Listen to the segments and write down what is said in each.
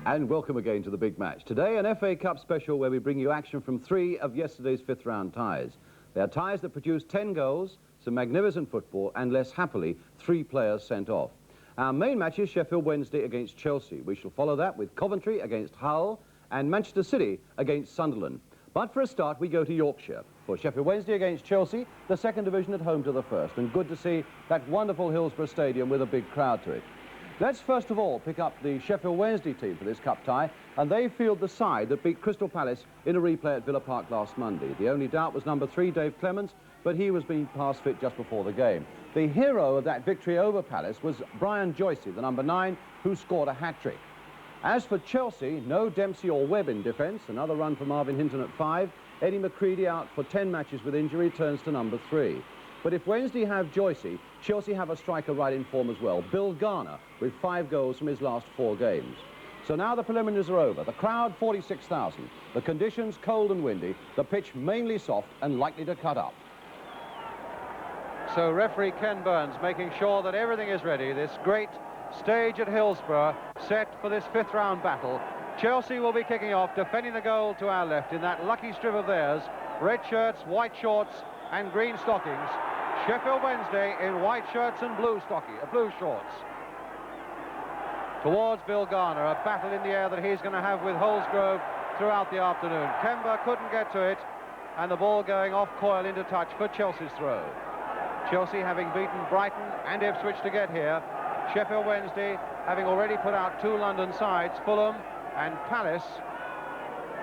And welcome again to the big match. Today, an FA Cup special where we bring you action from 3 of yesterday's fifth-round ties. They are ties that produced 10 goals, some magnificent football, and less happily, 3 players sent off. Our main match is Sheffield Wednesday against Chelsea. We shall follow that with Coventry against Hull and Manchester City against Sunderland. But for a start, we go to Yorkshire. For Sheffield Wednesday against Chelsea, the second division at home to the first. And good to see that wonderful Hillsborough Stadium with a big crowd to it. Let's first of all pick up the Sheffield Wednesday team for this cup tie, and they field the side that beat Crystal Palace in a replay at Villa Park last Monday. The only doubt was number 3, Dave Clements, but he was being past fit just before the game. The hero of that victory over Palace was Brian Joycey, the number 9, who scored a hat-trick. As for Chelsea, no Dempsey or Webb in defence. Another run for Marvin Hinton at 5. Eddie McCready, out for 10 matches with injury, turns to number 3. But if Wednesday have Joycey, Chelsea have a striker right in form as well, Bill Garner, with 5 goals from his last 4 games. So now the preliminaries are over. The crowd, 46,000. The conditions, cold and windy. The pitch mainly soft and likely to cut up. So referee Ken Burns making sure that everything is ready. This great stage at Hillsborough set for this fifth-round battle. Chelsea will be kicking off, defending the goal to our left in that lucky strip of theirs. Red shirts, white shorts and green stockings. Sheffield Wednesday in white shirts and blue shorts. Towards Bill Garner, a battle in the air that he's going to have with Holsgrove throughout the afternoon. Kemba couldn't get to it, and the ball going off coil into touch for Chelsea's throw. Chelsea having beaten Brighton and Ipswich to get here. Sheffield Wednesday having already put out 2 London sides, Fulham and Palace,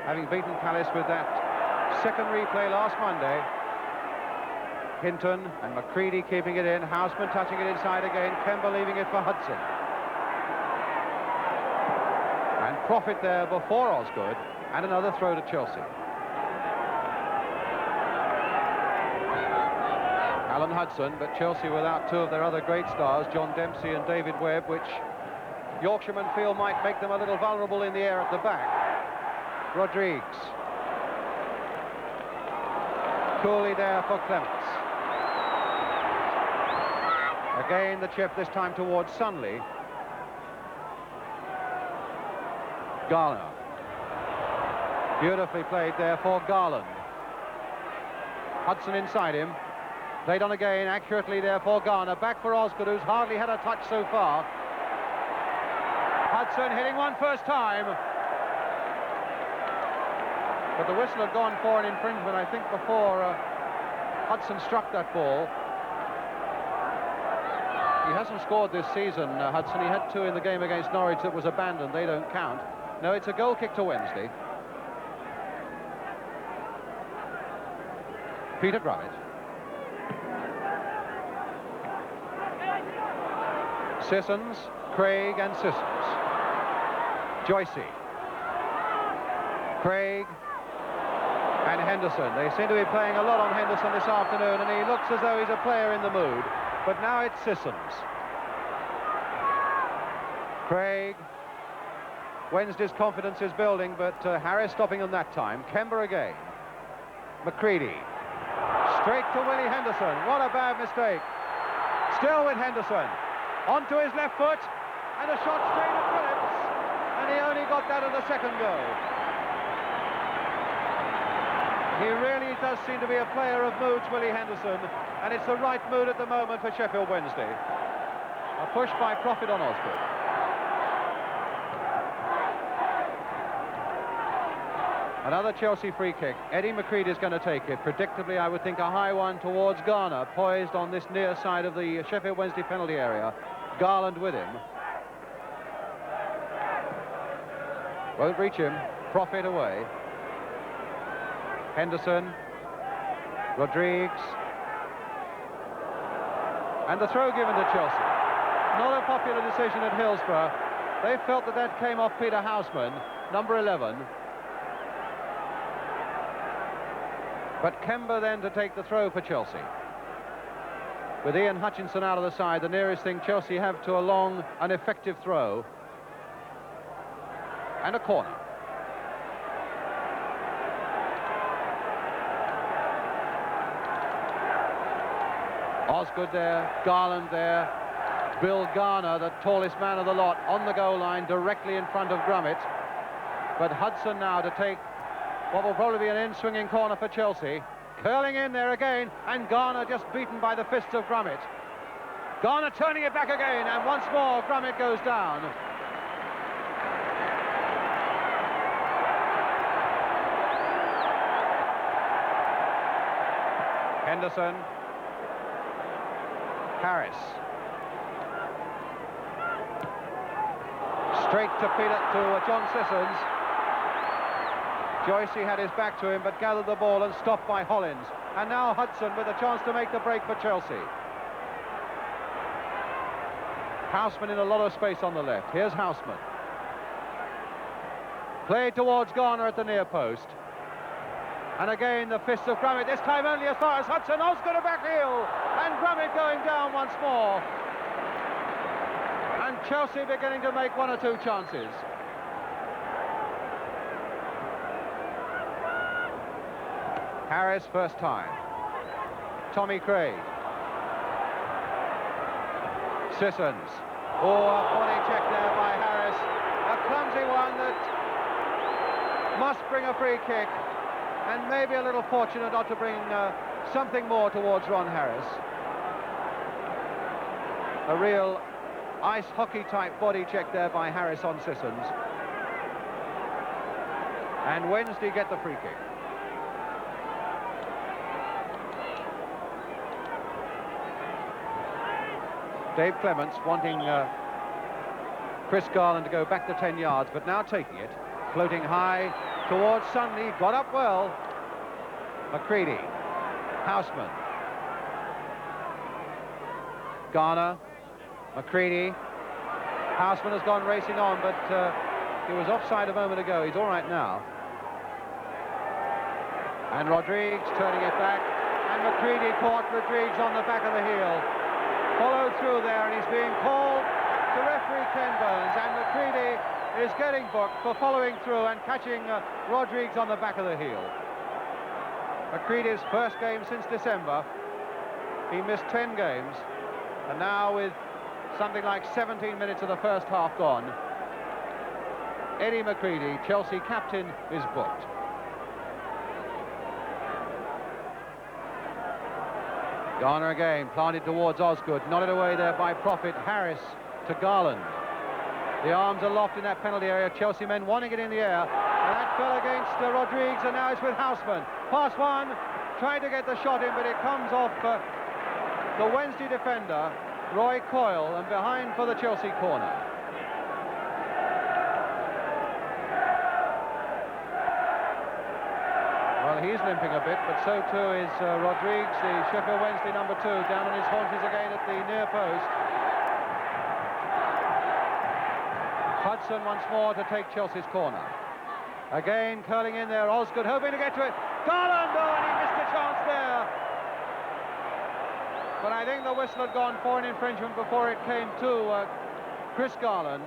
having beaten Palace with that second replay last Monday. Hinton and McCready keeping it in, Houseman touching it inside again, Kemba leaving it for Hudson. And Profit there before Osgood, and another throw to Chelsea. Alan Hudson, but Chelsea without 2 of their other great stars, John Dempsey and David Webb, which Yorkshiremen feel might make them a little vulnerable in the air at the back. Rodrigues. Cooley there for Clements. Again the chip, this time towards Sunde. Garner. Beautifully played there for Garland. Hudson inside him. Played on again, accurately there for Garner. Back for Osgood, who's hardly had a touch so far. Hudson hitting one first time. But the whistle had gone for an infringement, I think, before Hudson struck that ball. He hasn't scored this season, Hudson. He had 2 in the game against Norwich that was abandoned. They don't count. No, it's a goal kick to Wednesday. Peter Grubbett. Sissons, Craig and Sissons. Joycey. Craig and Henderson. They seem to be playing a lot on Henderson this afternoon, and he looks as though he's a player in the mood. But now it's Sissons. Craig. Wednesday's confidence is building, but Harris stopping them that time. Kemba again. McCready. Straight to Willie Henderson. What a bad mistake. Still with Henderson. Onto his left foot. And a shot straight at Phillips. And he only got that at the second goal. He really does seem to be a player of moods, Willie Henderson, and it's the right mood at the moment for Sheffield Wednesday. A push by Profit on Osgood. Another Chelsea free kick. Eddie McCready is going to take it. Predictably, I would think a high one towards Garner, poised on this near side of the Sheffield Wednesday penalty area. Garland with him. Won't reach him. Profit away. Henderson, Rodrigues, and the throw given to Chelsea. Not a popular decision at Hillsborough. They felt that that came off Peter Houseman, number 11. But Kemba then to take the throw for Chelsea. With Ian Hutchinson out of the side, the nearest thing Chelsea have to a long and effective throw. And a corner. Osgood there, Garland there, Bill Garner, the tallest man of the lot, on the goal line directly in front of Grummett. But Hudson now to take what will probably be an in-swinging corner for Chelsea. Curling in there again, and Garner just beaten by the fists of Grummett. Garner turning it back again, and once more Grummett goes down. Henderson. Harris. Straight to John Sissons. Joycey had his back to him, but gathered the ball and stopped by Hollins. And now Hudson with a chance to make the break for Chelsea. Houseman in a lot of space on the left. Here's Houseman. Played towards Garner at the near post. And again the fists of Grummett, this time only as far as Hudson. Osgood a back heel, and Grummett going down once more. And Chelsea beginning to make one or two chances. Harris first time. Tommy Craig. Sissons. Oh, a body check there by Harris. A clumsy one that must bring a free kick. And maybe a little fortunate not to bring something more towards Ron Harris. A real ice hockey type body check there by Harris on Sissons. And Wednesday get the free kick. Dave Clements wanting Chris Garland to go back to 10 yards, but now taking it, floating high towards Sunde, got up well. McCready, Houseman, Garner, McCready. Houseman has gone racing on, but he was offside a moment ago. He's all right now. And Rodrigues turning it back, and McCready caught Rodrigues on the back of the heel. Followed through there, and he's being called to referee Ken Burns, and McCready is getting booked for following through and catching Rodrigues on the back of the heel. McCready's first game since December. He missed 10 games, and now with something like 17 minutes of the first half gone, Eddie McCready, Chelsea captain, is booked. Garner again, planted towards Osgood, nodded away there by Prophet. Harris to Garland. The arms aloft in that penalty area, Chelsea men wanting it in the air, and that fell against Rodrigues, and now it's with Houseman. Pass one, tried to get the shot in, but it comes off the Wednesday defender, Roy Coyle, and behind for the Chelsea corner. Well, he's limping a bit, but so too is Rodrigues, the Sheffield Wednesday number 2, down on his haunches again at the near post. Hudson once more to take Chelsea's corner. Again, curling in there, Osgood hoping to get to it. Garland, oh, and he missed a chance there. But I think the whistle had gone for an infringement before it came to Chris Garland.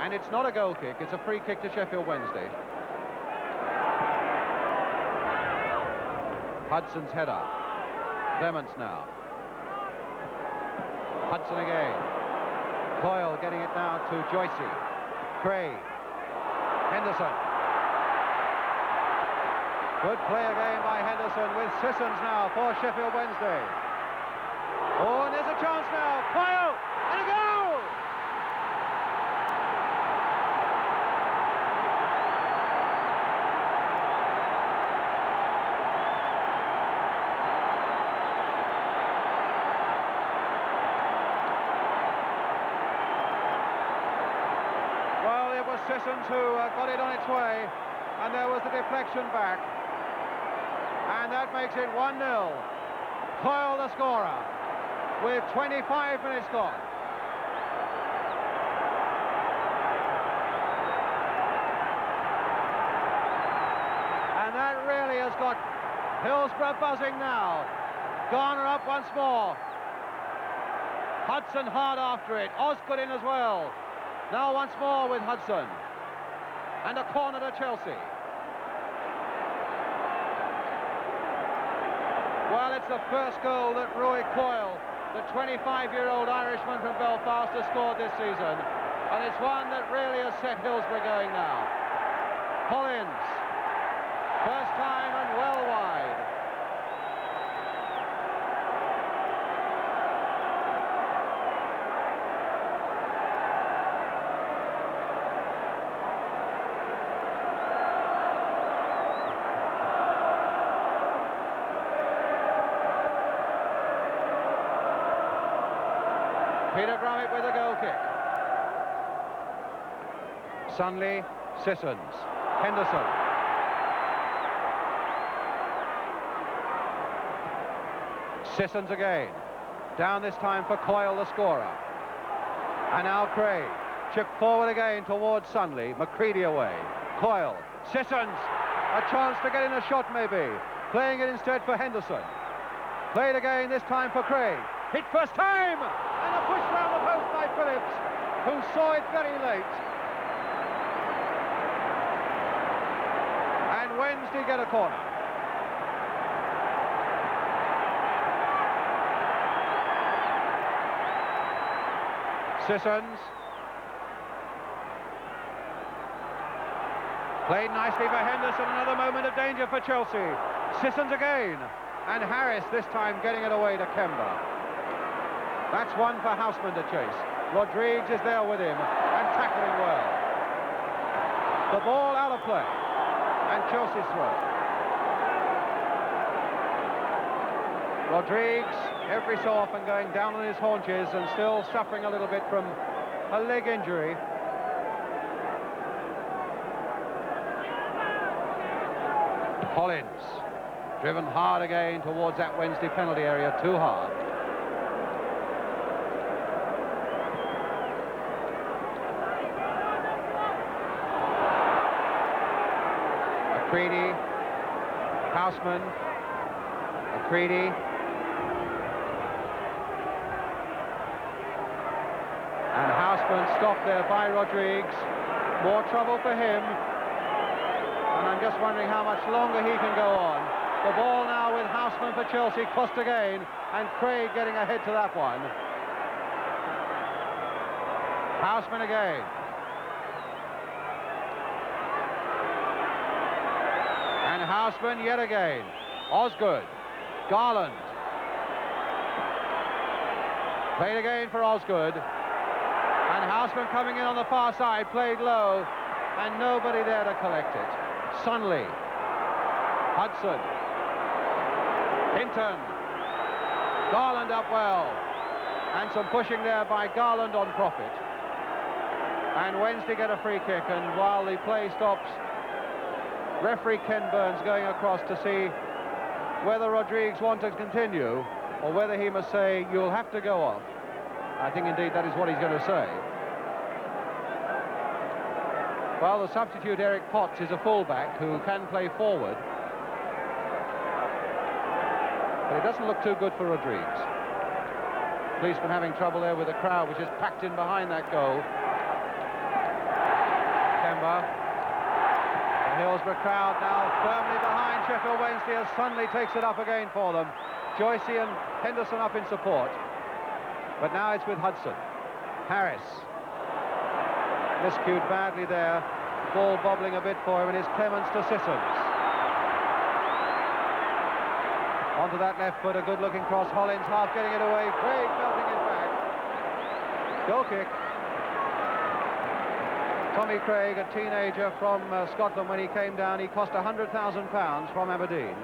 And it's not a goal kick, it's a free kick to Sheffield Wednesday. Hudson's header. Clements now. Hudson again. Coyle getting it now to Joycey. Craig. Henderson. Good play again by Henderson with Sissons now for Sheffield Wednesday. Oh, and there's a chance now. Coyle! And a goal! Sissons who got it on its way, and there was the deflection back. And that makes it 1-0. Coyle the scorer, with 25 minutes gone. And that really has got Hillsborough buzzing now. Garner up once more. Hudson hard after it. Osgood in as well. Now once more with Hudson. And a corner to Chelsea. Well, it's the first goal that Roy Coyle, the 25-year-old Irishman from Belfast, has scored this season. And it's one that really has set Hillsborough going now. Collins. First time and well wide. Peter Grummett with a goal kick. Sunde, Sissons, Henderson. Sissons again. Down this time for Coyle, the scorer. And now Craig. Chip forward again towards Sunde. McCready away. Coyle. Sissons. A chance to get in a shot maybe. Playing it instead for Henderson. Played again, this time for Craig. Hit first time! And a push round the post by Phillips, who saw it very late. And Wednesday get a corner. Sissons. Played nicely for Henderson, another moment of danger for Chelsea. Sissons again, and Harris this time getting it away to Kemba. That's one for Houseman to chase. Rodrigues is there with him, and tackling well. The ball out of play, and Chelsea's throw. Rodrigues, every so often going down on his haunches and still suffering a little bit from a leg injury. Collins, driven hard again towards that Wednesday penalty area, too hard. McCready, Houseman, McCready. And Houseman stopped there by Rodrigues. More trouble for him. And I'm just wondering how much longer he can go on. The ball now with Houseman for Chelsea, crossed again, and Craig getting ahead to that one. Houseman again. And Houseman yet again. Osgood. Garland. Played again for Osgood. And Houseman coming in on the far side, played low, and nobody there to collect it. Sunde. Hudson. Hinton. Garland up well. And some pushing there by Garland on profit. And Wednesday get a free kick, and while the play stops, referee Ken Burns going across to see whether Rodrigues wants to continue or whether he must say, you'll have to go off. I think indeed that is what he's going to say. Well, the substitute Eric Potts is a fullback who can play forward. But it doesn't look too good for Rodrigues. Policeman having trouble there with the crowd, which is packed in behind that goal. Kemba. The Hillsborough crowd now firmly behind Sheffield Wednesday as Sunde takes it up again for them. Joycey and Henderson up in support. But now it's with Hudson. Harris. Miscued badly there. Ball bobbling a bit for him, and it's Clements to Sissons. Onto that left foot, a good-looking cross. Hollins half getting it away. Craig belting it back. Goal kick. Tommy Craig, a teenager from Scotland when he came down. He cost £100,000 from Aberdeen.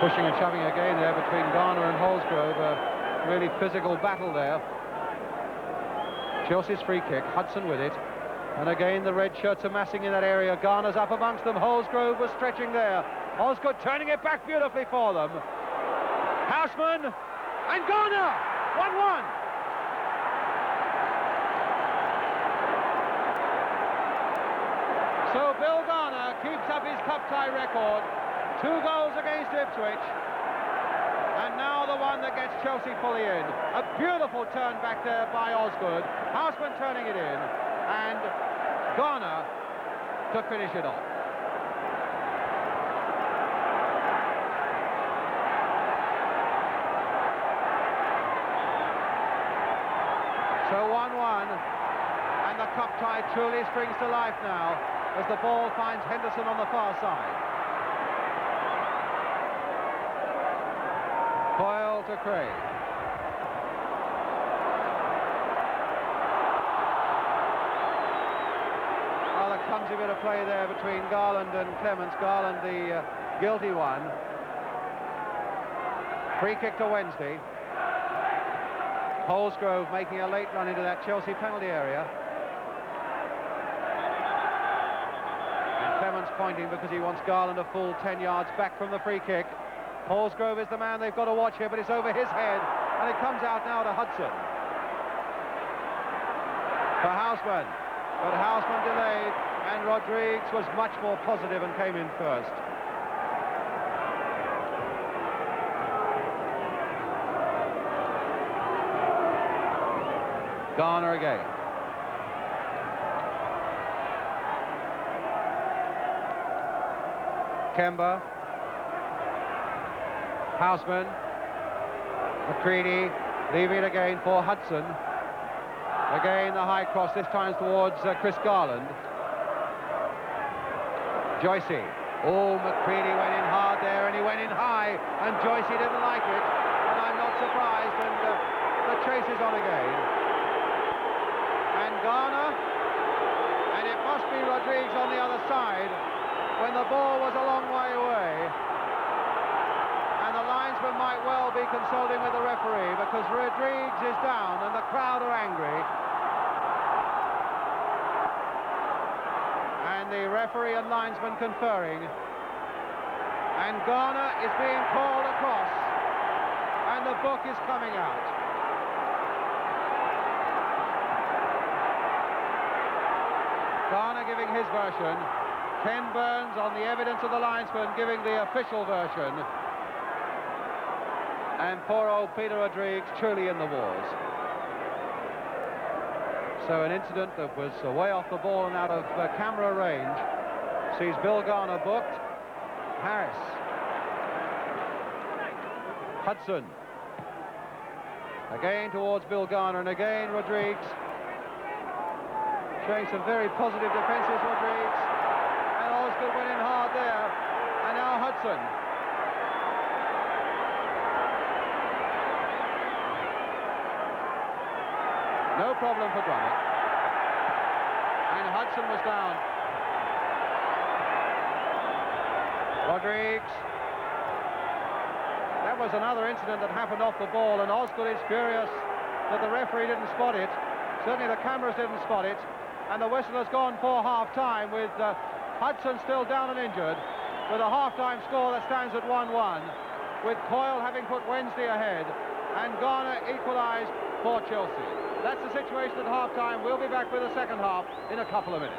Pushing and shoving again there between Garner and Holsgrove. A really physical battle there. Chelsea's free kick, Hudson with it. And again the red shirts are massing in that area. Garner's up amongst them. Holsgrove was stretching there. Osgood turning it back beautifully for them. Houseman and Garner! 1-1. So Bill Garner keeps up his cup tie record. 2 goals against Ipswich. And now the one that gets Chelsea fully in. A beautiful turn back there by Osgood. Houseman turning it in. And Garner to finish it off. So 1-1, and the cup tie truly springs to life now as the ball finds Henderson on the far side. Coyle to Craig. Well, a clumsy bit of play there between Garland and Clements. Garland the guilty one. Free kick to Wednesday. Holsgrove making a late run into that Chelsea penalty area. And Clements pointing because he wants Garland a full 10 yards back from the free kick. Holsgrove is the man they've got to watch here, but it's over his head, and it comes out now to Hudson. For Houseman, but Houseman delayed, and Rodrigues was much more positive and came in first. Garner again. Kemba. Houseman. McCready leaving it again for Hudson. Again the high cross, this time towards Chris Garland. Joycey. Oh, McCready went in hard there, and he went in high, and Joycey didn't like it, and I'm not surprised, and the chase is on again. And Garner, and it must be Rodrigues on the other side when the ball was a long way away, and the linesman might well be consulting with the referee because Rodrigues is down and the crowd are angry, and the referee and linesman conferring, and Garner is being called across, and the book is coming out. Garner giving his version, Ken Burns on the evidence of the linesman giving the official version, and poor old Peter Rodrigues truly in the wars. So an incident that was way off the ball and out of camera range sees Bill Garner booked. Harris. Hudson. Again towards Bill Garner, and again Rodrigues. Showing some very positive defences, Rodrigues. And Osgood went in hard there. And now Hudson. No problem for Grummet. And Hudson was down. Rodrigues. That was another incident that happened off the ball, and Osgood is furious that the referee didn't spot it. Certainly the cameras didn't spot it. And the whistle has gone for half-time with Hudson still down and injured, with a half-time score that stands at 1-1, with Coyle having put Wednesday ahead, and Garner equalised for Chelsea. That's the situation at half-time. We'll be back with the second half in a couple of minutes.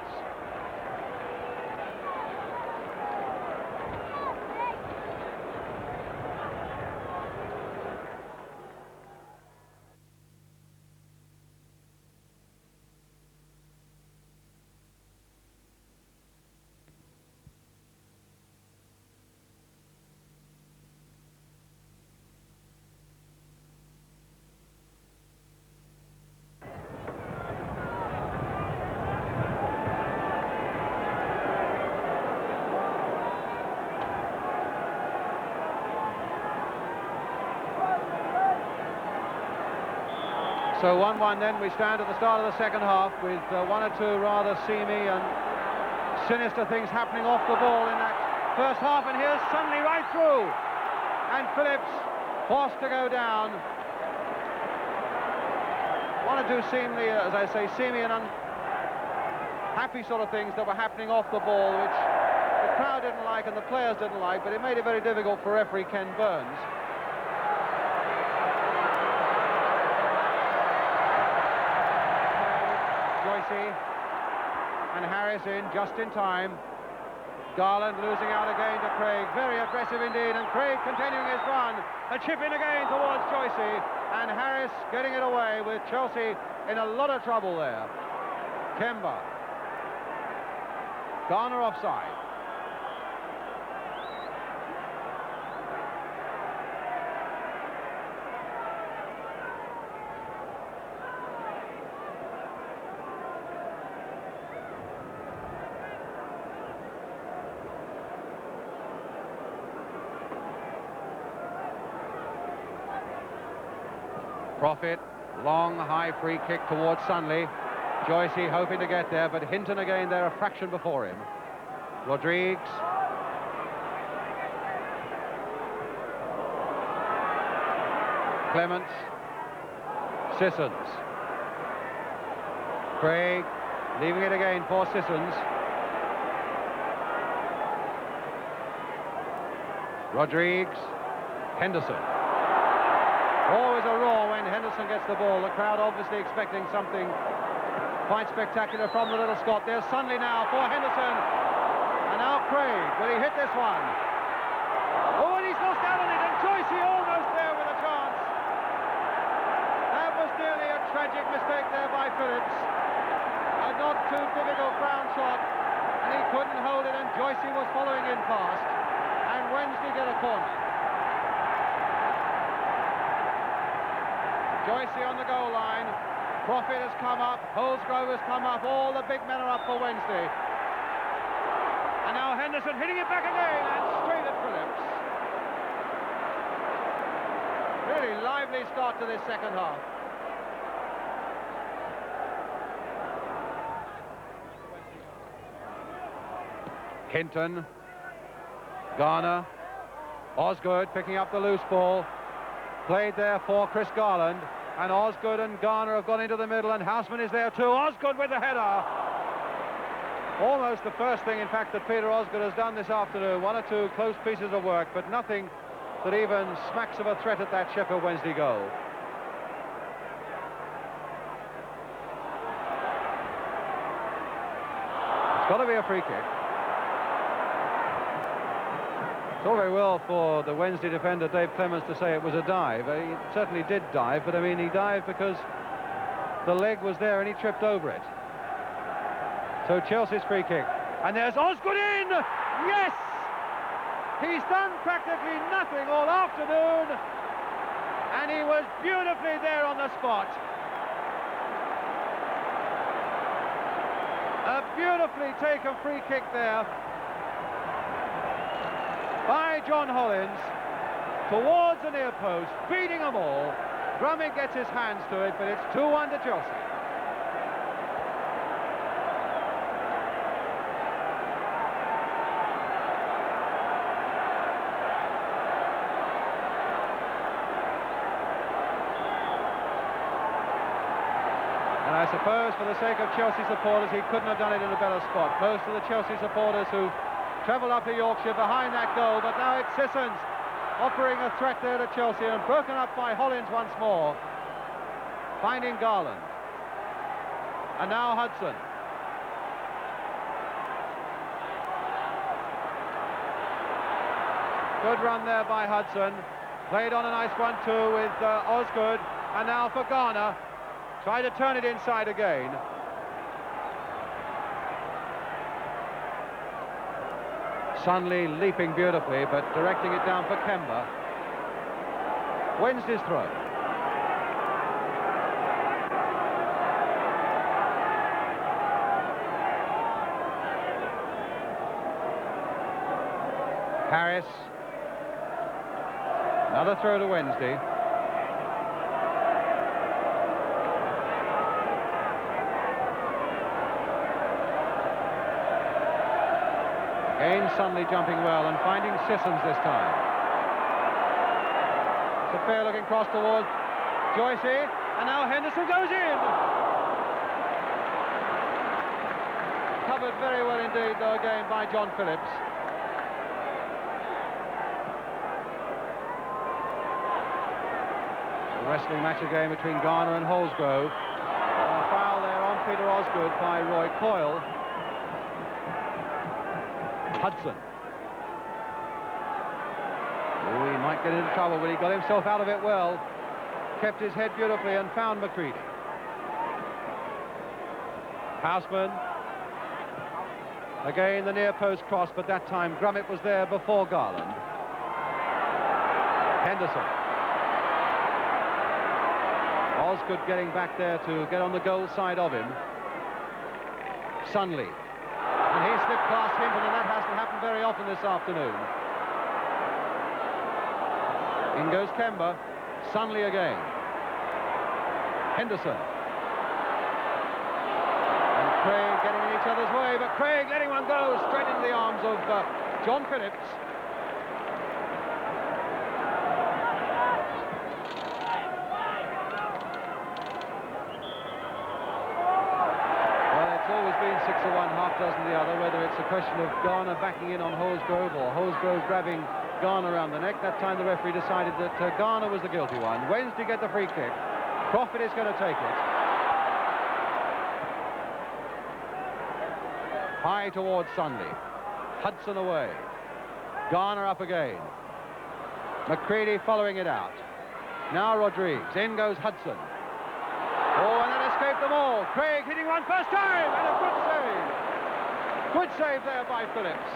So 1-1 then, we stand at the start of the second half with one or two rather seamy and sinister things happening off the ball in that first half, and here's Sunde right through. and Phillips forced to go down. One or two seemingly, as I say, seeming and unhappy sort of things that were happening off the ball, which the crowd didn't like and the players didn't like, but it made it very difficult for referee Ken Burns. Joycey and Harris in just in time. Garland losing out again to Craig, very aggressive indeed, and Craig continuing his run, a chip in again towards Joycey, and Harris getting it away with Chelsea in a lot of trouble there. Kemba. Garner offside. Profit, long high free kick towards Sunde. Joycey hoping to get there, but Hinton again there a fraction before him. Rodrigues. Clements. Sissons. Craig leaving it again for Sissons. Rodrigues. Henderson. Always a roar when Henderson gets the ball. The crowd obviously expecting something quite spectacular from the little Scot. There's Sunde now for Henderson. And now Craig. Will he hit this one? Oh, and he's lost out on it. And Joycey almost there with a chance. That was nearly a tragic mistake there by Phillips. A not too difficult ground shot. And he couldn't hold it. And Joycey was following in fast. And Wednesday get a corner. Joycey on the goal line. Profit has come up. Holsgrove has come up. All the big men are up for Wednesday. And now Henderson hitting it back again and straight at Phillips. Really lively start to this second half. Hinton. Garner. Osgood picking up the loose ball. Played there for Chris Garland. And Osgood and Garner have gone into the middle, and Houseman is there too. Osgood with the header. Almost the first thing, in fact, that Peter Osgood has done this afternoon. One or two close pieces of work, but nothing that even smacks of a threat at that Sheffield Wednesday goal. It's got to be a free kick. It's all very well for the Wednesday defender, Dave Clements, to say it was a dive. He certainly did dive, but I mean, he dived because the leg was there and he tripped over it. So Chelsea's free kick. And there's Osgood in! Yes! He's done practically nothing all afternoon. And he was beautifully there on the spot. A beautifully taken free kick there by John Hollins towards the near post, beating them all. Drummond gets his hands to it, but it's 2-1 to Chelsea. And I suppose for the sake of Chelsea supporters, he couldn't have done it in a better spot. Most of the Chelsea supporters who travelled up to Yorkshire behind that goal, but now it's Sissons offering a threat there to Chelsea, and broken up by Hollins once more, finding Garland. And now Hudson. Good run there by Hudson. Played on a nice one too with Osgood, and now for Garner. Try to turn it inside again. Sunde leaping beautifully, but directing it down for Kemba. Wednesday's throw. Harris. Another throw to Wednesday. Again, Sunde jumping well and finding Sissons this time. It's a fair-looking cross towards Joycey, and now Henderson goes in. Covered very well indeed, though, again by John Phillips. A wrestling match again between Garner and Holsgrove. A foul there on Peter Osgood by Roy Coyle. Hudson. Oh, he might get into trouble, but he got himself out of it well. Kept his head beautifully and found McCready. Houseman. Again the near post cross, but that time Grummett was there before Garland. Henderson. Osgood getting back there to get on the goal side of him. Sunley. And he slipped past Hinton, and that hasn't happened very often this afternoon. In goes Kemba. Sunley again. Henderson. And Craig getting in each other's way, but Craig letting one go straight into the arms of John Phillips. Well, it's always been 6-1, half dozen the other, whether it's a question of Garner backing in on Holsgrove or Holsgrove grabbing Garner around the neck. That time the referee decided that Garner was the guilty one. Wednesday get the free kick. Crawford is going to take it. High towards Sunday. Hudson away. Garner up again. McCready following it out. Now Rodriguez. In goes Hudson. Oh, and that escaped them all. Craig hitting one first time, and a good save. Good save there by Phillips.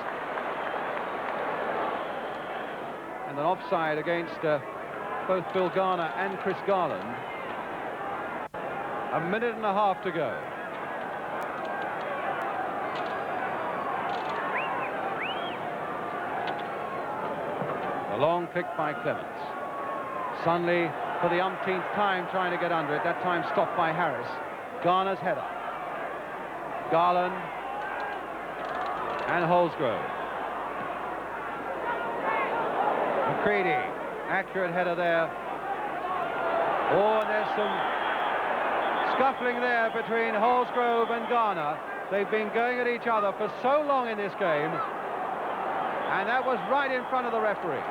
And an offside against both Bill Garner and Chris Garland. A minute and a half to go. A long pick by Clements. Sunley for the umpteenth time trying to get under it. That time stopped by Harris. Garner's header. Garland and Holsgrove. McCready, accurate header there. Oh, and there's some scuffling there between Holsgrove and Garner. They've been going at each other for so long in this game, and that was right in front of the referee.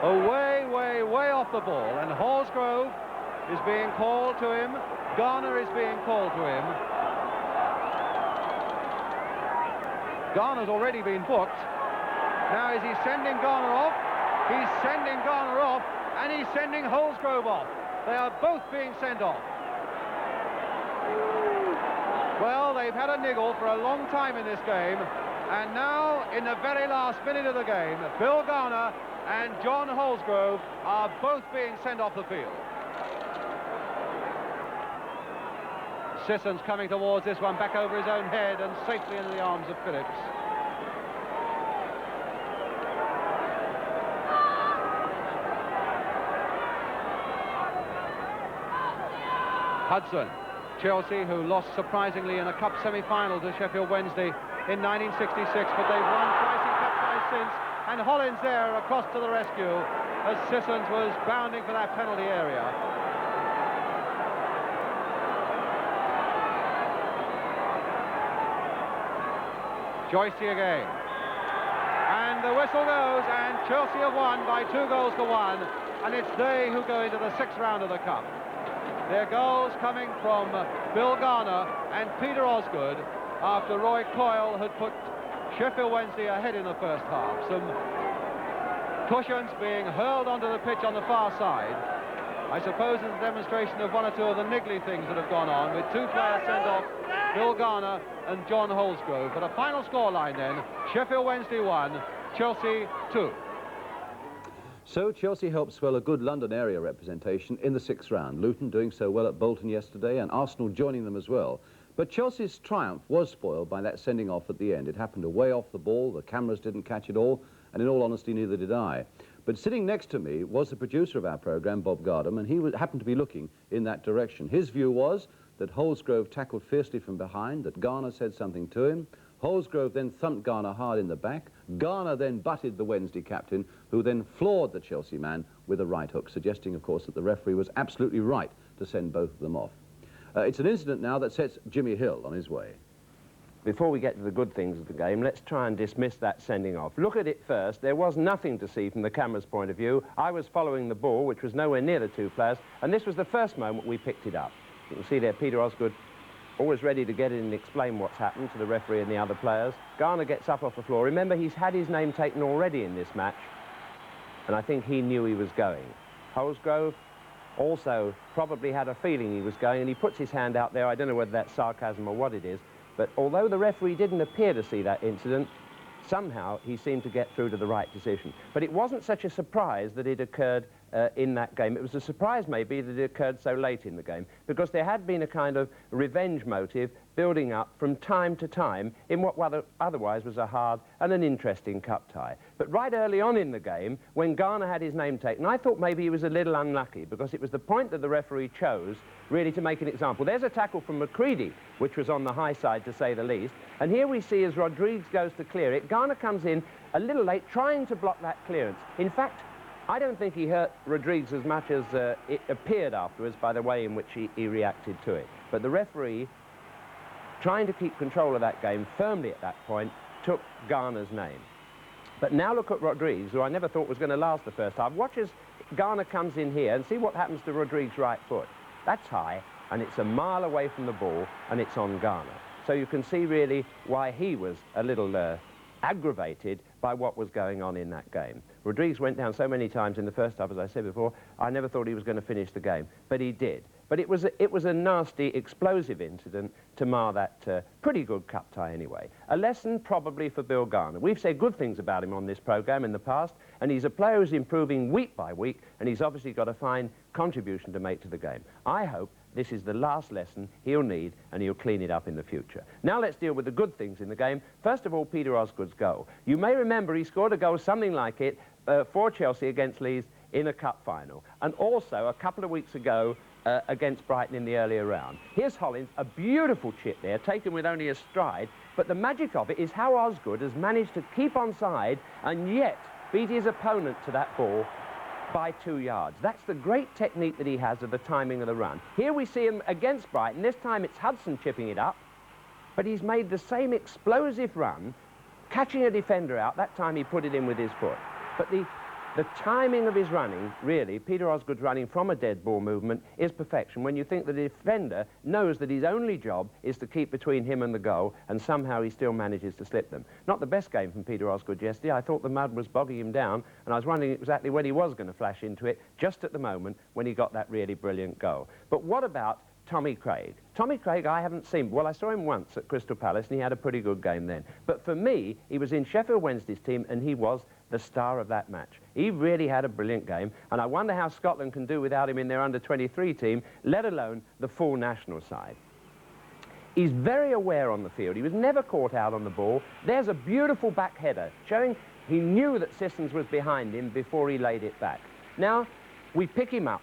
Way, way, way off the ball, and Holsgrove is being called to him. Garner is being called to him. Garner's already been booked. Now is he sending Garner off? He's sending Garner off, and he's sending Holsgrove off. They are both being sent off. Well, they've had a niggle for a long time in this game, and now, in the very last minute of the game, Bill Garner and John Holsgrove are both being sent off the field. Sissons coming towards this one, back over his own head and safely into the arms of Phillips. Hudson, Chelsea, who lost surprisingly in a cup semi-final to Sheffield Wednesday in 1966, but they've won twice in cup ties since, and Hollins there across to the rescue as Sissons was bounding for that penalty area. Joycey again. And the whistle goes, and Chelsea have won by 2 goals to 1, and it's they who go into the 6th round of the cup. Their goals coming from Bill Garner and Peter Osgood after Roy Coyle had put Sheffield Wednesday ahead in the first half. Some cushions being hurled onto the pitch on the far side. I suppose it's a demonstration of one or two of the niggly things that have gone on, with 2 players sent off, Bill Garner and John Holsgrove. But a final scoreline then, Sheffield Wednesday 1, Chelsea 2. So Chelsea helped swell a good London area representation in the 6th round. Luton doing so well at Bolton yesterday, and Arsenal joining them as well. But Chelsea's triumph was spoiled by that sending off at the end. It happened away off the ball, the cameras didn't catch it all, and in all honesty, neither did I. But sitting next to me was the producer of our programme, Bob Gardam, and he happened to be looking in that direction. His view was that Holsgrove tackled fiercely from behind, that Garner said something to him. Holsgrove then thumped Garner hard in the back. Garner then butted the Wednesday captain, who then floored the Chelsea man with a right hook, suggesting, of course, that the referee was absolutely right to send both of them off. It's an incident now that sets Jimmy Hill on his way. Before we get to the good things of the game, let's try and dismiss that sending off. Look at it first. There was nothing to see from the camera's point of view. I was following the ball, which was nowhere near the two players, and this was the first moment we picked it up. You can see there Peter Osgood always ready to get in and explain what's happened to the referee and the other players. Garner gets up off the floor. Remember, he's had his name taken already in this match, and I think he knew he was going. Holsgrove also probably had a feeling he was going, and he puts his hand out there. I don't know whether that's sarcasm or what it is, but although the referee didn't appear to see that incident, somehow he seemed to get through to the right decision. But it wasn't such a surprise that it occurred in that game. It was a surprise maybe that it occurred so late in the game, because there had been a kind of revenge motive building up from time to time in what otherwise was a hard and an interesting cup tie. But right early on in the game, when Garner had his name taken, I thought maybe he was a little unlucky, because it was the point that the referee chose really to make an example. There's a tackle from McCready, which was on the high side to say the least, and here we see as Rodriguez goes to clear it, Garner comes in a little late trying to block that clearance. In fact, I don't think he hurt Rodriguez as much as it appeared afterwards by the way in which he reacted to it. But the referee, trying to keep control of that game firmly at that point, took Garner's name. But now look at Rodriguez, who I never thought was going to last the first half. Watch as Garner comes in here and see what happens to Rodriguez's right foot. That's high, and it's a mile away from the ball, and it's on Garner. So you can see really why he was a little aggravated by what was going on in that game. Rodriguez went down so many times in the first half, as I said before, I never thought he was going to finish the game, but he did. But it was a nasty, explosive incident to mar that pretty good cup tie anyway. A lesson probably for Bill Garner. We've said good things about him on this programme in the past, and he's a player who's improving week by week, and he's obviously got a fine contribution to make to the game. I hope this is the last lesson he'll need, and he'll clean it up in the future. Now let's deal with the good things in the game. First of all, Peter Osgood's goal. You may remember he scored a goal something like it for Chelsea against Leeds in a cup final, and also a couple of weeks ago against Brighton in the earlier round. Here's Hollins, a beautiful chip there, taken with only a stride, but the magic of it is how Osgood has managed to keep onside and yet beat his opponent to that ball by 2 yards. That's the great technique that he has of the timing of the run. Here we see him against Brighton. This time it's Hudson chipping it up, but he's made the same explosive run, catching a defender out. That time he put it in with his foot. But the timing of his running, really, Peter Osgood's running from a dead ball movement, is perfection when you think the defender knows that his only job is to keep between him and the goal, and somehow he still manages to slip them. Not the best game from Peter Osgood yesterday. I thought the mud was bogging him down, and I was wondering exactly when he was going to flash into it, just at the moment when he got that really brilliant goal. But what about Tommy Craig? Tommy Craig I haven't seen. Well, I saw him once at Crystal Palace, and he had a pretty good game then. But for me, he was in Sheffield Wednesday's team, and he was the star of that match. He really had a brilliant game, and I wonder how Scotland can do without him in their under-23 team, let alone the full national side. He's very aware on the field. He was never caught out on the ball. There's a beautiful back header, showing he knew that Sissons was behind him before he laid it back. Now, we pick him up,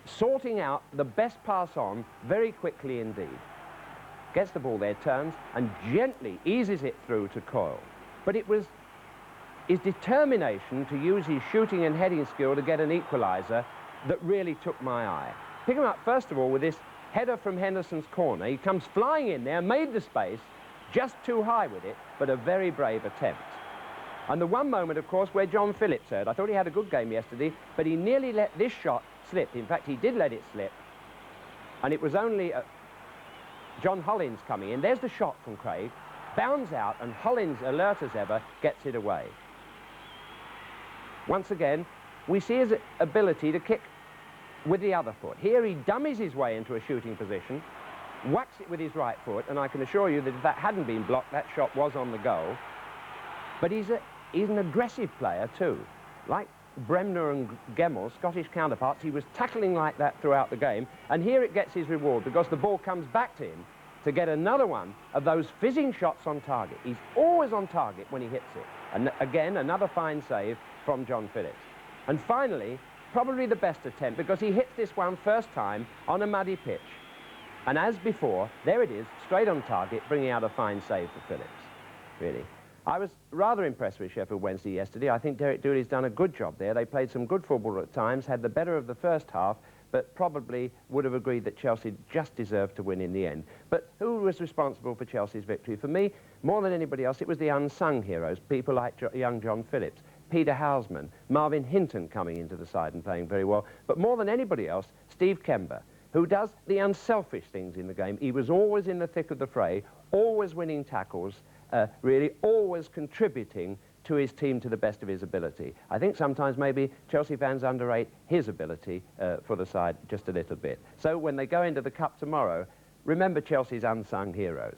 sorting out the best pass on very quickly indeed. Gets the ball there, turns, and gently eases it through to Coyle. But it was his determination to use his shooting and heading skill to get an equaliser that really took my eye. Pick him up, first of all, with this header from Henderson's corner. He comes flying in there, made the space, just too high with it, but a very brave attempt. And the one moment, of course, where John Phillips erred. I thought he had a good game yesterday, but he nearly let this shot slip. In fact, he did let it slip. And it was only John Hollins coming in. There's the shot from Craig. Bounds out, and Hollins, alert as ever, gets it away. Once again, we see his ability to kick with the other foot. Here he dummies his way into a shooting position, whacks it with his right foot, and I can assure you that if that hadn't been blocked, that shot was on the goal. But he's an aggressive player too. Like Bremner and Gemmell, Scottish counterparts, he was tackling like that throughout the game, and here it gets his reward because the ball comes back to him to get another one of those fizzing shots on target. He's always on target when he hits it. And again, another fine save from John Phillips. And finally, probably the best attempt, because he hits this one first time on a muddy pitch. And as before, there it is, straight on target, bringing out a fine save for Phillips, really. I was rather impressed with Sheffield Wednesday yesterday. I think Derek Dooley's done a good job there. They played some good football at times, had the better of the first half, but probably would have agreed that Chelsea just deserved to win in the end. But who was responsible for Chelsea's victory? For me, more than anybody else, it was the unsung heroes, people like young John Phillips, Peter Houseman, Marvin Hinton coming into the side and playing very well. But more than anybody else, Steve Kember, who does the unselfish things in the game. He was always in the thick of the fray, always winning tackles, really always contributing to his team to the best of his ability. I think sometimes maybe Chelsea fans underrate his ability for the side just a little bit. So when they go into the Cup tomorrow, remember Chelsea's unsung heroes.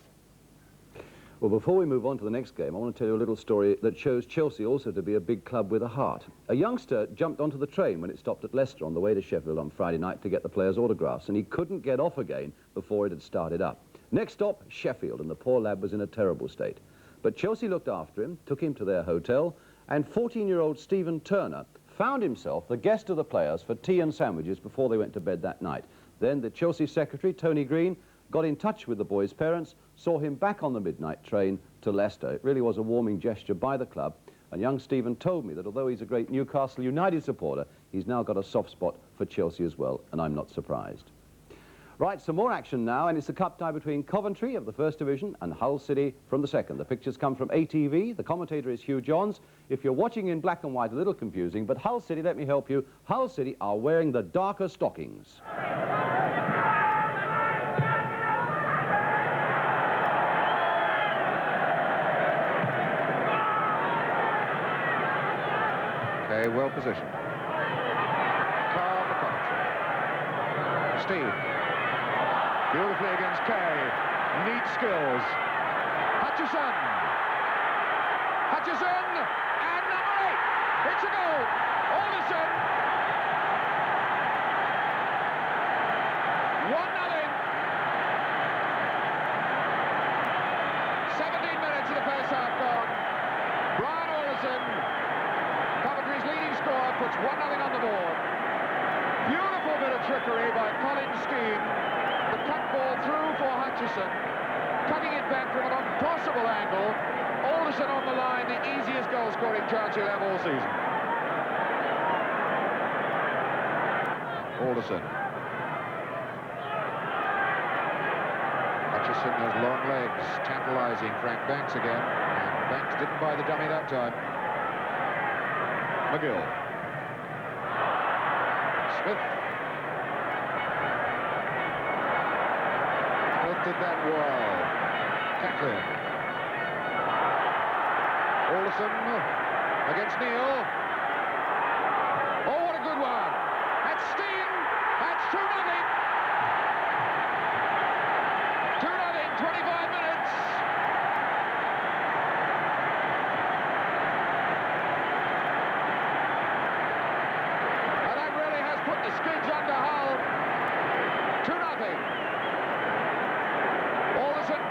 Well, before we move on to the next game, I want to tell you a little story that shows Chelsea also to be a big club with a heart. A youngster jumped onto the train when it stopped at Leicester on the way to Sheffield on Friday night to get the players' autographs, and he couldn't get off again before it had started up. Next stop, Sheffield, and the poor lad was in a terrible state. But Chelsea looked after him, took him to their hotel, and 14-year-old Stephen Turner found himself the guest of the players for tea and sandwiches before they went to bed that night. Then the Chelsea secretary, Tony Green, got in touch with the boy's parents, saw him back on the midnight train to Leicester. It really was a warming gesture by the club, and young Stephen told me that although he's a great Newcastle United supporter, he's now got a soft spot for Chelsea as well, and I'm not surprised. Right, some more action now, and it's a cup tie between Coventry of the First Division and Hull City from the Second. The pictures come from ATV. The commentator is Hugh Johns. If you're watching in black and white, a little confusing, but Hull City, let me help you, Hull City are wearing the darker stockings. Okay, well positioned. Carr for Coventry. Steve. Beautifully against Kay. Neat skills. Hutchison. Hutchison. And number 8. It's a goal. Alderson. 1-0. 17 minutes of the first half gone. Brian Alderson, Coventry's leading scorer, puts 1-0 on the board. Beautiful bit of trickery by Colin Steen. The cut ball through for Hutchison, cutting it back from an impossible angle. Alderson on the line, the easiest goal-scoring chance he'll have all season. Alderson. Hutchison has long legs, tantalising Frank Banks again. And Banks didn't buy the dummy that time. McGill. Smith. Did that well. Tackling. Alderson against Neal. Oh, what a good one. That's Steen. That's 2-0. 2-0, 25 minutes. And that really has put the skids under Hull. 2-0.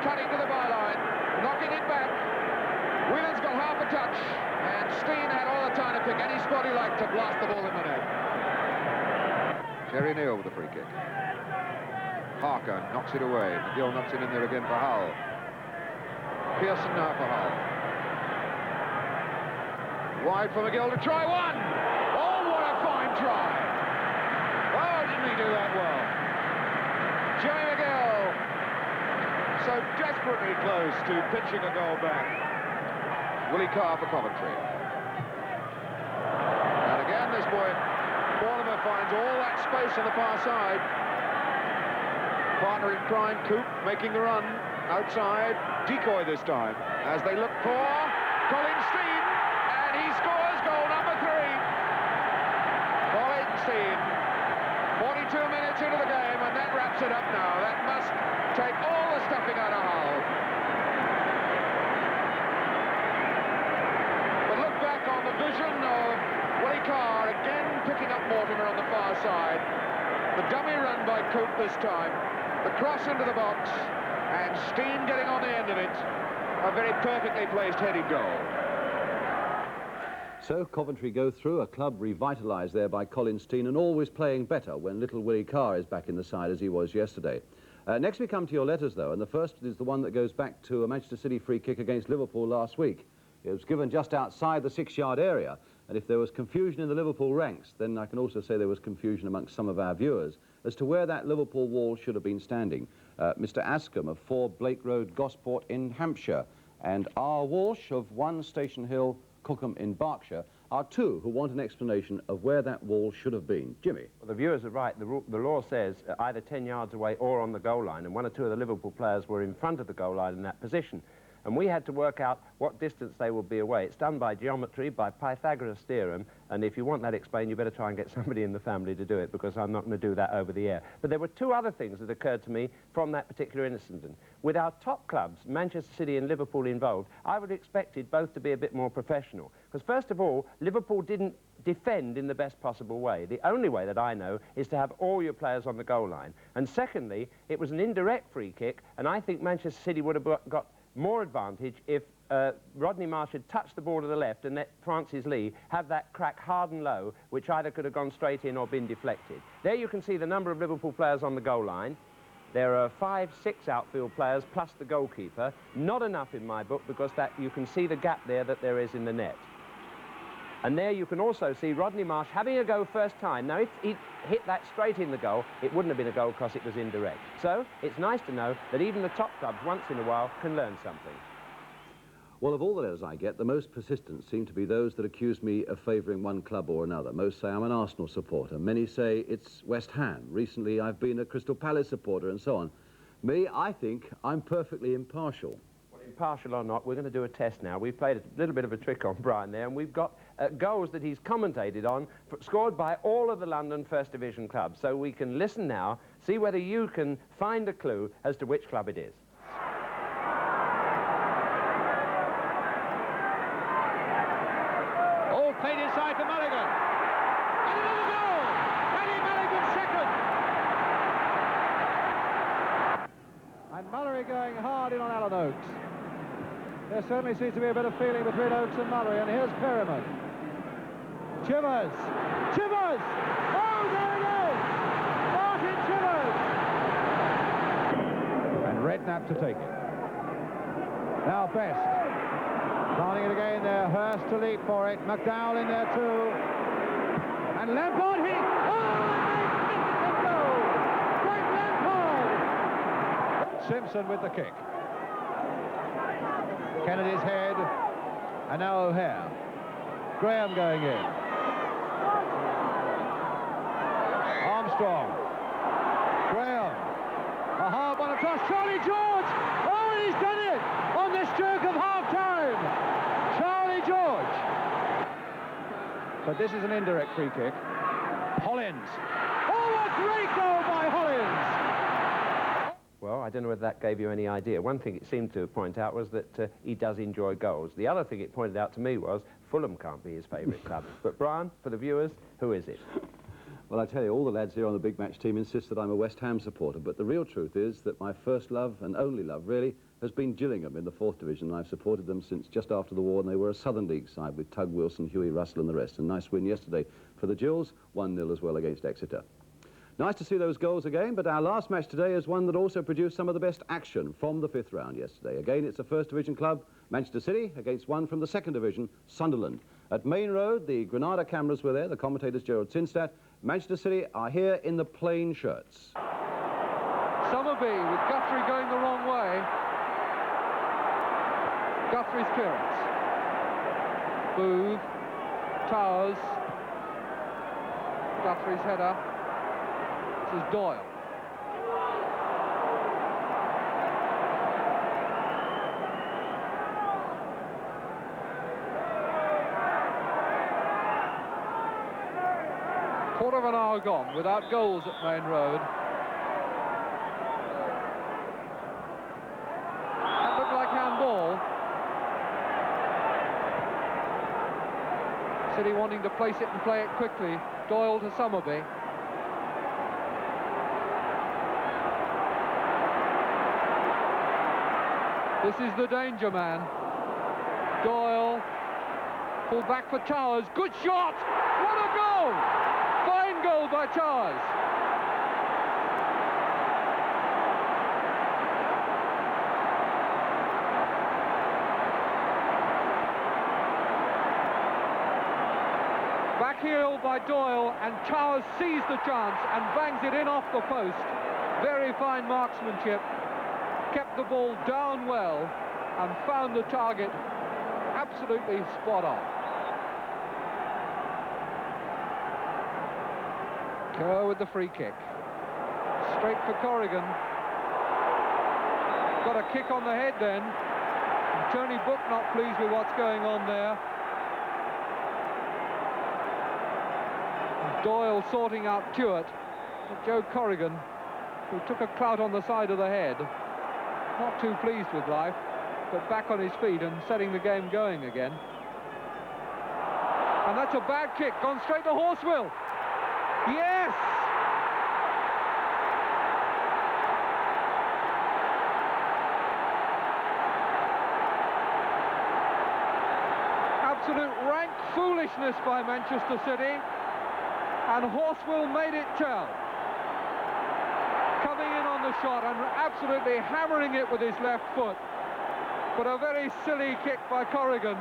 Cutting to the byline, knocking it back. Whelan's got half a touch, and Steen had all the time to pick any spot he liked to blast the ball in the net. Terry Neal with the free kick. Parker knocks it away. McGill knocks it in there again for Hull. Pearson now for Hull. Wide for McGill to try one. Oh, what a fine try. Oh, didn't he do that well? Joey McGill. So desperately close to pitching a goal back. Willie Carr for Coventry. And again, this boy, Mortimer finds all that space on the far side. Partner in crime, Coop, making the run outside. Decoy this time, as they look for Colin Steen, and he scores goal number 3. Colin Steen, 42 minutes into the game, and that wraps it up now. That must take all the stuffing out of Hull. But look back on the vision of Willie Carr, again picking up Mortimer on the far side. The dummy run by Coop this time. The cross into the box, and Steen getting on the end of it. A very perfectly placed headed goal. So Coventry go through, a club revitalised there by Colin Steen and always playing better when little Willie Carr is back in the side as he was yesterday. Next we come to your letters, though, and the first is the one that goes back to a Manchester City free kick against Liverpool last week. It was given just outside the 6-yard area, and if there was confusion in the Liverpool ranks, then I can also say there was confusion amongst some of our viewers as to where that Liverpool wall should have been standing. Mr. Ascombe of 4 Blake Road, Gosport in Hampshire, and R. Walsh of 1 Station Hill, Cookham in Berkshire, are 2 who want an explanation of where that wall should have been. Jimmy? Well, the viewers are right. The law says either 10 yards away or on the goal line, and 1 or 2 of the Liverpool players were in front of the goal line in that position. And we had to work out what distance they would be away. It's done by geometry, by Pythagoras' theorem, and if you want that explained, you better try and get somebody in the family to do it, because I'm not going to do that over the air. But there were 2 other things that occurred to me from that particular incident. With our top clubs, Manchester City and Liverpool involved, I would have expected both to be a bit more professional. Because first of all, Liverpool didn't defend in the best possible way. The only way that I know is to have all your players on the goal line. And secondly, it was an indirect free kick, and I think Manchester City would have got more advantage if Rodney Marsh had touched the ball to the left and let Francis Lee have that crack hard and low, which either could have gone straight in or been deflected. There you can see the number of Liverpool players on the goal line. There are 5, 6 outfield players plus the goalkeeper. Not enough in my book, because that you can see the gap there that there is in the net. And there you can also see Rodney Marsh having a go first time. Now, if he'd hit that straight in the goal, it wouldn't have been a goal because it was indirect. So it's nice to know that even the top clubs, once in a while, can learn something. Well, of all the letters I get, the most persistent seem to be those that accuse me of favouring one club or another. Most say I'm an Arsenal supporter. Many say it's West Ham. Recently, I've been a Crystal Palace supporter and so on. Me, I think I'm perfectly impartial. Impartial or not, we're going to do a test now. We've played a little bit of a trick on Brian there, and we've got goals that he's commentated on, scored by all of the London First Division clubs. So we can listen now, see whether you can find a clue as to which club it is. All played inside for Mulligan. And another goal! Paddy Mulligan second. And Mullery going hard in on Alan Oakes. There certainly seems to be a bit of feeling between Oakes and Mullery, and here's Perriman. Chivers! Chivers! Oh, there it is! Martin Chivers! And Redknapp to take it. Now Best. Planting it again there. Hurst to lead for it. McDowell in there too. And Lampard hit! Oh, magnificent goal! Frank Lampard! Simpson with the kick. Kennedy's head, and now O'Hare. Graham going in. Armstrong. Graham. A hard one across. Charlie George! Oh, he's done it! On the stroke of half-time! Charlie George! But this is an indirect free kick. Hollins. Oh, a great goal by Hollins! Well, I don't know whether that gave you any idea. One thing it seemed to point out was that he does enjoy goals. The other thing it pointed out to me was Fulham can't be his favourite club. But, Brian, for the viewers, who is it? Well, I tell you, all the lads here on the Big Match team insist that I'm a West Ham supporter, but the real truth is that my first love, and only love, really, has been Gillingham in the 4th Division. I've supported them since just after the war, and they were a Southern League side with Tug Wilson, Hughie Russell and the rest. A nice win yesterday for the Gills, 1-0 as well against Exeter. Nice to see those goals again, but our last match today is one that also produced some of the best action from the 5th round yesterday. Again, it's a 1st Division club, Manchester City, against one from the 2nd Division, Sunderland. At Main Road, the Granada cameras were there, the commentators Gerald Sinstadt. Manchester City are here in the plain shirts. Summerby with Guthrie going the wrong way. Guthrie's clearance. Booth, Towers, Guthrie's header. This is Doyle. Quarter of an hour gone without goals at Main Road. That looked like handball. City wanting to place it and play it quickly. Doyle to Summerby. This is the danger man. Doyle. Pulled back for Towers. Good shot! What a goal! Fine goal by Towers. Backheel by Doyle, and Towers sees the chance and bangs it in off the post. Very fine marksmanship. Kept the ball down well and found the target absolutely spot on. Kerr with the free kick. Straight for Corrigan. Got a kick on the head then. And Tony Book not pleased with what's going on there. And Doyle sorting out Tuart. But Joe Corrigan, who took a clout on the side of the head, not too pleased with life, but back on his feet and setting the game going again. And that's a bad kick, gone straight to Horswell. Yes! Absolute rank foolishness by Manchester City, and Horswell made it tell. Coming in on the shot and absolutely hammering it with his left foot. But a very silly kick by Corrigan.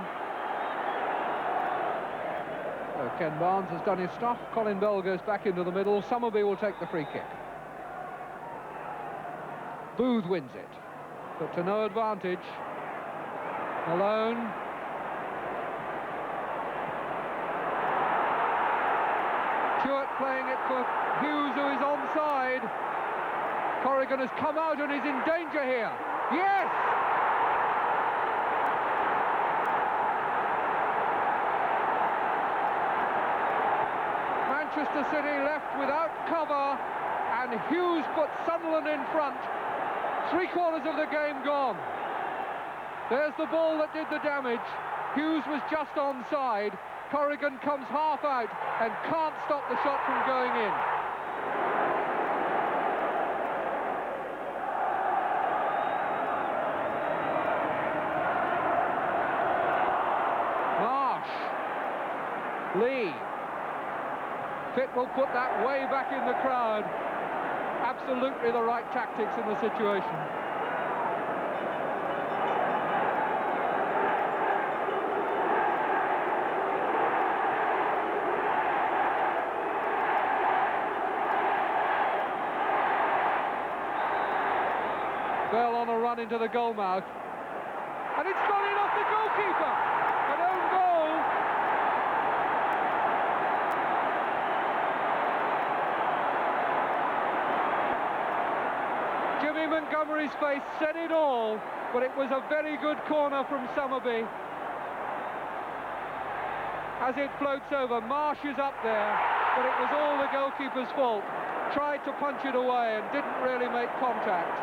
So Ken Barnes has done his stuff. Colin Bell goes back into the middle. Summerby will take the free kick. Booth wins it, but to no advantage. Malone. Tuart playing it for Hughes, who is onside. Corrigan has come out and is in danger here. Yes! Manchester City left without cover, and Hughes put Sunderland in front. 3/4 of the game gone. There's the ball that did the damage. Hughes was just onside. Corrigan comes half out and can't stop the shot from going in. Marsh. Lee. Pitt will put that way back in the crowd. Absolutely the right tactics in the situation. Bell on a run into the goal mouth. And it's gone in off the goalkeeper. An own goal. Jimmy Montgomery's face said it all, but it was a very good corner from Summerby. As it floats over, Marsh is up there, but it was all the goalkeeper's fault. Tried to punch it away and didn't really make contact.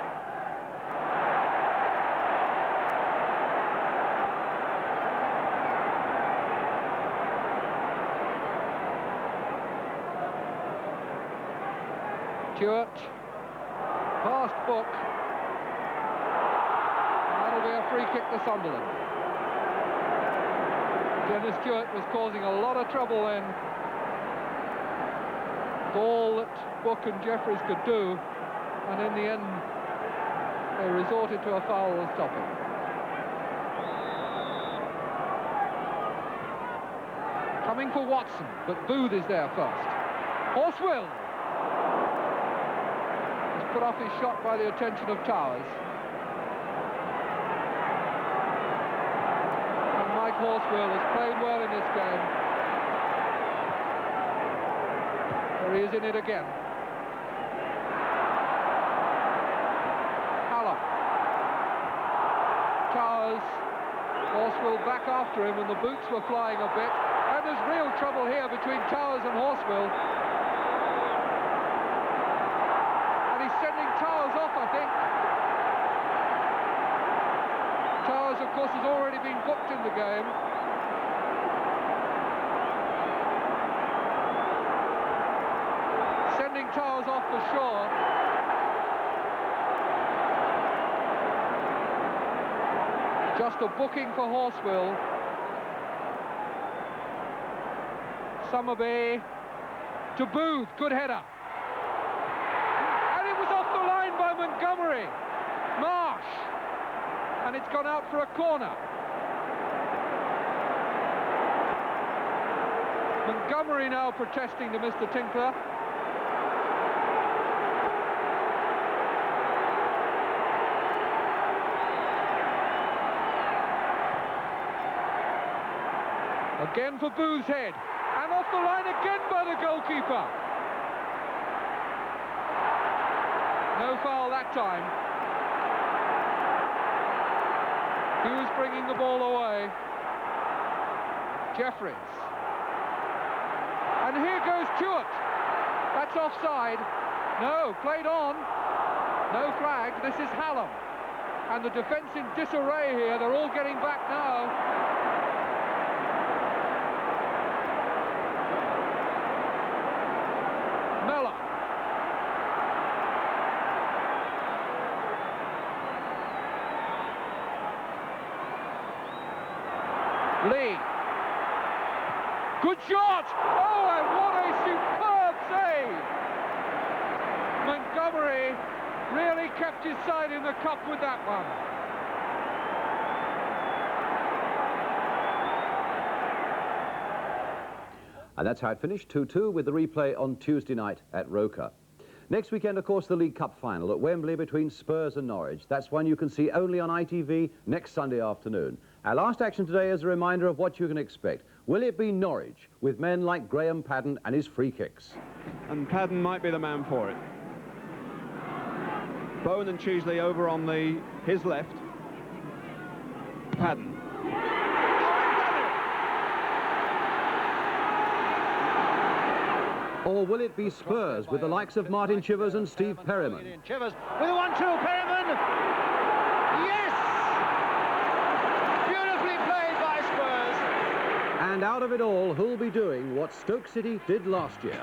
Tuart, past Book, and that'll be a free kick to Sunderland. Dennis Tuart was causing a lot of trouble then. All that Book and Jeffries could do, and in the end they resorted to a foul to stop him. Coming for Watson, but Booth is there first. Horswell put off his shot by the attention of Towers. And Mike Horswell has played well in this game. There he is in it again. Haller. Towers. Horswell back after him, and the boots were flying a bit. And there's real trouble here between Towers and Horswell. Sending Towers off, I think. Towers, of course, has already been booked in the game. Sending Towers off for sure. Just a booking for Horswell. Summerby to Booth, good header. By Montgomery. Marsh. And it's gone out for a corner. Montgomery now protesting to Mr. Tinkler. Again for Booth's head, and off the line again by the goalkeeper. No foul that time. Hughes bringing the ball away. Jeffries. And here goes Stewart. That's offside. No, played on. No flag. This is Hallam. And the defence in disarray here. They're all getting back now. Miller. Lee. Good shot! Oh, and what a superb save! Montgomery really kept his side in the cup with that one. And that's how it finished, 2-2, with the replay on Tuesday night at Roker. Next weekend, of course, the League Cup final at Wembley between Spurs and Norwich. That's one you can see only on ITV next Sunday afternoon. Our last action today is a reminder of what you can expect. Will it be Norwich, with men like Graham Paddon and his free kicks? And Paddon might be the man for it. Bowen and Cheesley over on his left. Paddon. Or will it be Spurs with the likes of Martin Chivers and Steve Perryman? Chivers with a 1-2, Perryman! Yes! Beautifully played by Spurs. And out of it all, who'll be doing what Stoke City did last year?